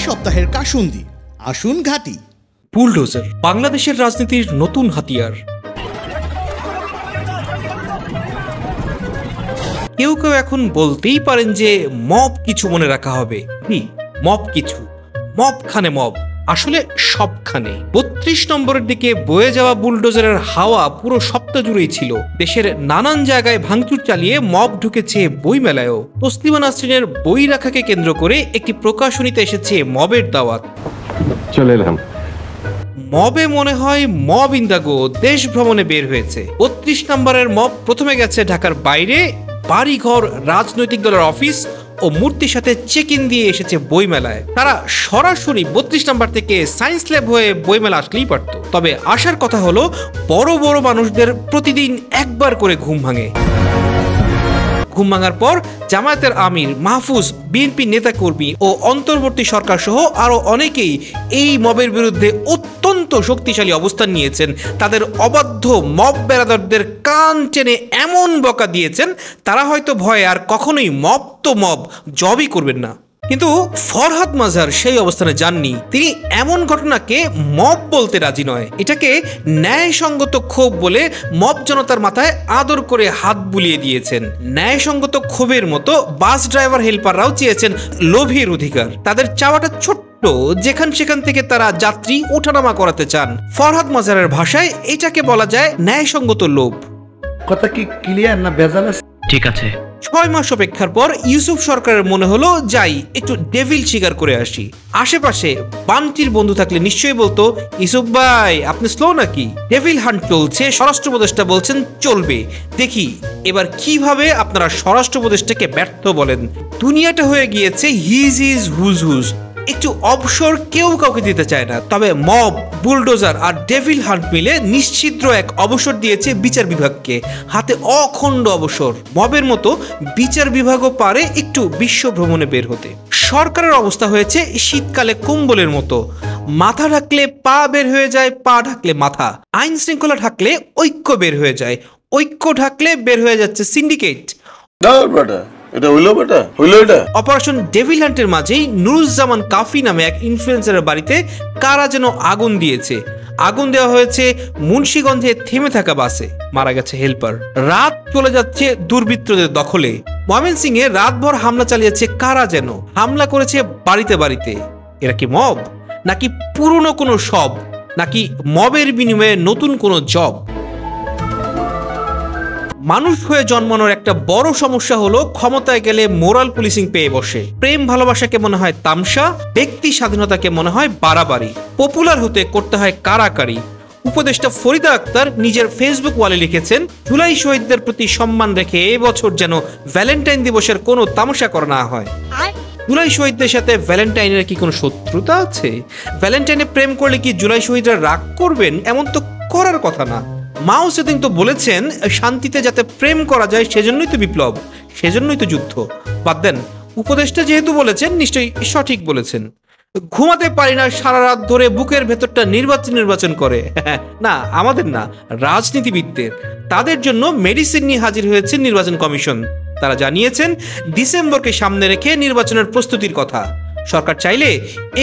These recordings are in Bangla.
সপ্তাহের কাশুন্দি আসুন ঘাটি। বুলডোজার বাংলাদেশের রাজনীতির নতুন হাতিয়ার। কেউ কেউ এখন বলতেই পারেন যে মব কিছু মনে রাখা হবে। মব কিছু, মবখানে মব, আসলে সবখানে। ৩২ নম্বরের দিকে বয়ে যাওয়া বুলডোজারের হাওয়া পুরো সপ্তাহ জুড়েই ছিল। দেশের নানান জায়গায় ভাঙচুর চালিয়ে মব ঢুকেছে বইমেলায়ও। তসলিমা নাসরিনের বই রাখাকে কেন্দ্র করে একটি প্রকাশনীতে এসেছে মবের দাওয়াত। চলে এলাম। মবে মনে হয় মব ইন দ্য গো দেশ ভ্রমণে বের হয়েছে। ৩২ নম্বরের মব প্রথমে গেছে ঢাকার বাইরে, বাড়িঘর, রাজনৈতিক দলের অফিস ও মূর্তির সাথে চেক ইন দিয়ে এসেছে বইমেলায়। তারা সরাসরি ৩২ নম্বর থেকে সায়েন্স ল্যাব হয়ে বইমেলা আসলেই পারত। তবে আসার কথা হলো বড় বড় মানুষদের প্রতিদিন একবার করে ঘুম ভাঙে। ঘুম ভাঙার পর জামায়াতের আমির মাহফুজ, বিএনপি নেতাকর্মী ও অন্তর্বর্তী সরকার সহ আরো অনেকেই এই মবের বিরুদ্ধে অত্যন্ত শক্তিশালী অবস্থান নিয়েছেন। তাদের অবাধ্য মব বেরাদরদের কান টেনে এমন বকা দিয়েছেন তারা হয়তো ভয়ে আর কখনোই মব তো মব জবই করবেন না। কিন্তু ফরহাদ মাজার সেই অবস্থানে যাননি। তিনি এমন ঘটনাকে মব বলতে রাজি নয়। এটাকে ন্যায়সঙ্গত ক্ষোভ বলে মব জনতার মাথায় আদর করে হাত বুলিয়ে দিয়েছেন। ন্যায়সঙ্গত ক্ষোভের মতো বাস ড্রাইভার হেল্পাররাও চেয়েছেন লোভের অধিকার। তাদের চাওয়াটা ছোট্ট, যেখান সেখান থেকে তারা যাত্রী ওঠানামা করাতে চান। ফরহাদ মাজারের ভাষায় এটাকে বলা যায় ন্যায়সঙ্গত লোভ। কথা কি ক্লিয়ার না ভেজাল আছে? ঠিক আছে। ৬ মাস অপেক্ষার পর ইউসুফ সরকারের মনে হলো যাই একটু ডেভিল শিকার করে আসি। আশেপাশে বান্টির বন্ধু থাকলে নিশ্চয়ই বলতো, ইউসুফ ভাই আপনি স্লো নাকি? ডেভিল হান্ট চলছে, স্বরাষ্ট্র উপদেষ্টা বলছেন চলবে। দেখি এবার কিভাবে আপনারা স্বরাষ্ট্র উপদেষ্টাকে ব্যর্থ বলেন। দুনিয়াটা হয়ে গিয়েছে হিজ হিজ হুজ হুজ। একটু অবসর কেউ কাউকে দিতে চায় না। তবে মব, বুলডোজার আর ডেভিল হান্ট মিলে নিশ্চিদ্র এক অবসর দিয়েছে বিচার বিভাগকে। হাতে অখণ্ড অবসর। মবের মতো বিচার বিভাগও পারে একটু বিশ্ব ভ্রমণে বের হতে। সরকারের অবস্থা হয়েছে শীতকালে কম্বলের মতো। মাথা ঢাকলে পা বের হয়ে যায়, পা ঢাকলে মাথা। আইন শৃঙ্খলা ঢাকলে ঐক্য বের হয়ে যায়, ঐক্য ঢাকলে বের হয়ে যাচ্ছে সিন্ডিকেট। অপারেশন ডেভিল হান্টের মাঝেই নুরুজ্জামান কাফি নামে এক ইনফ্লুয়েন্সারের বাড়িতে কারা যেন আগুন দিয়েছে। আগুন দেওয়া হয়েছে মুন্সিগঞ্জে থেমে থাকা বাসে। মারা গেছে হেল্পার। রাত চলে যাচ্ছে দুর্বৃত্তদের দখলে। ময়মনসিংহে রাতভর হামলা চালিয়েছে কারা যেন। হামলা করেছে বাড়িতে বাড়িতে। এরা কি মব নাকি পুরনো কোনো সব, নাকি মবের বিনিময়ে নতুন কোনো জব? মানুষ হয়ে জন্মানোর একটা বড় সমস্যা হলো ক্ষমতায় গেলে মোরাল পুলিশিং পেয়ে বসে। প্রেম ভালোবাসাকে মনে হয় তামসা, ব্যক্তি স্বাধীনতাকে মনে হয় বাড়াবাড়ি, পপুলার হতে করতে হয় কারাকারি। উপদেষ্টা ফরিদা আক্তার নিজের ফেসবুক ওয়ালে লিখেছেন, জুলাই শহীদদের প্রতি সম্মান রেখে এবছর যেন ভ্যালেন্টাইন দিবসের কোনো তামাশা করা না হয়। জুলাই শহীদদের সাথে ভ্যালেন্টাইনের কি কোনো শত্রুতা আছে? ভ্যালেন্টাইনে প্রেম করলে কি জুলাই শহীদরা রাগ করবেন? এমন তো করার কথা না। মাও সেদিন তো বলেছেন শান্তিতে যাতে প্রেম করা যায় সেজন্যই তো বিপ্লব, সেজন্যই তো যুদ্ধ। বাদ দেন, উপদেষ্টা যেহেতু বলেছেন নিশ্চয়ই সঠিক বলেছেন। ঘুমাতে পারি না সারা রাত ধরে, বুকের ভেতরটা নির্বাচন করে। না, আমাদের না, রাজনীতিবিদদের। তাদের জন্য মেডিসিন নিয়ে হাজির হয়েছে নির্বাচন কমিশন। তারা জানিয়েছেন ডিসেম্বরকে সামনে রেখে নির্বাচনের প্রস্তুতির কথা। সরকার চাইলে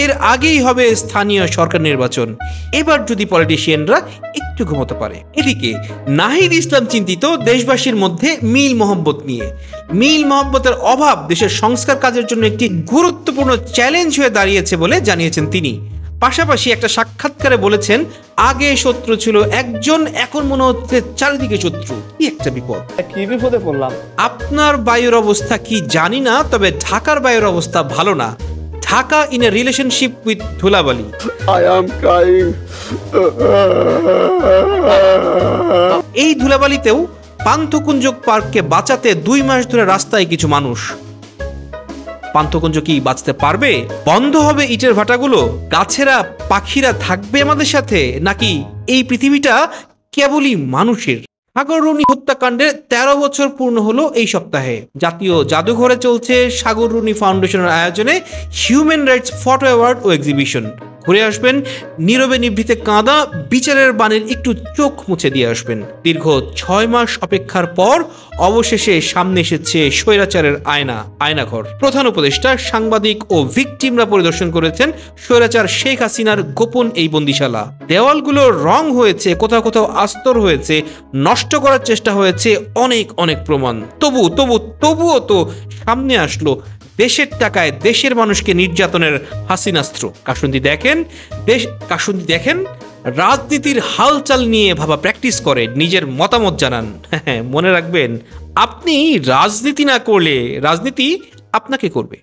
এর আগেই হবে স্থানীয় সরকার নির্বাচন। এবার যদি পলিটিশিয়ানরা একটু ঘুমোতে পারে। এদিকে নাহিদ ইসলাম চিন্তিত দেশবাসীর মধ্যে মিল মহব্বত নিয়ে। মিল মহব্বতের অভাব দেশের সংস্কার কাজের জন্য একটি গুরুত্বপূর্ণ চ্যালেঞ্জ হয়ে দাঁড়িয়েছে বলে জানিয়েছেন তিনি। পাশাপাশি একটা সাক্ষাৎকারে বলেছেন, আগে শত্রু ছিল একজন, এখন মনে হচ্ছে চারিদিকে শত্রু। কি একটা বিপদ, কি বিপদে পড়লাম। আপনার বায়ুর অবস্থা কি জানি না, তবে ঢাকার বায়ুর অবস্থা ভালো না। Dhaka in a relationship with ধুলাবালি। I am crying. এই ধুলাবালিতেও পান্থকুঞ্জ পার্ককে বাঁচাতে 2 মাস ধরে রাস্তায় কিছু মানুষ। পান্থকুঞ্জ কি বাঁচতে পারবে? বন্ধ হবে ইটের ভাটাগুলো? গাছেরা পাখিরা থাকবে আমাদের সাথে? নাকি এই পৃথিবীটা কেবলই মানুষের? সাগর রুনি হত্যাকাণ্ডের 13 বছর পূর্ণ হলো এই সপ্তাহে। জাতীয় জাদুঘরে চলছে সাগর রুনি ফাউন্ডেশনের আয়োজনে হিউম্যান রাইটস ফটো অ্যাওয়ার্ড ও এক্সিবিশন। ঘুরে আসবেন, নীরবে নিভৃতে কাঁদা বিচারের বাণীর একটু চোখ মুছে দিয়ে আসবেন। দীর্ঘ 6 মাস অপেক্ষার পর অবশেষে সামনে এসেছে স্বৈরাচারের আয়নাঘর। প্রধান উপদেষ্টা, সাংবাদিক ও ভিকটিমরা পরিদর্শন করেছেন স্বৈরাচার শেখ হাসিনার গোপন এই বন্দিশালা। দেওয়ালগুলো রং হয়েছে, কোথাও কোথাও আস্তর হয়েছে, নষ্ট করার চেষ্টা হয়েছে, অনেক প্রমাণ। তবুও তো সামনে আসলো দেশের টাকায় দেশের মানুষকে নির্যাতনের হাসিনাস্ত্র। কাসুন্দি দেখেন রাজনীতির হালচাল নিয়ে ভাবা প্র্যাকটিস করে, নিজের মতামত জানান। মনে রাখবেন, আপনি রাজনীতি না করলে রাজনীতি আপনাকে করবে।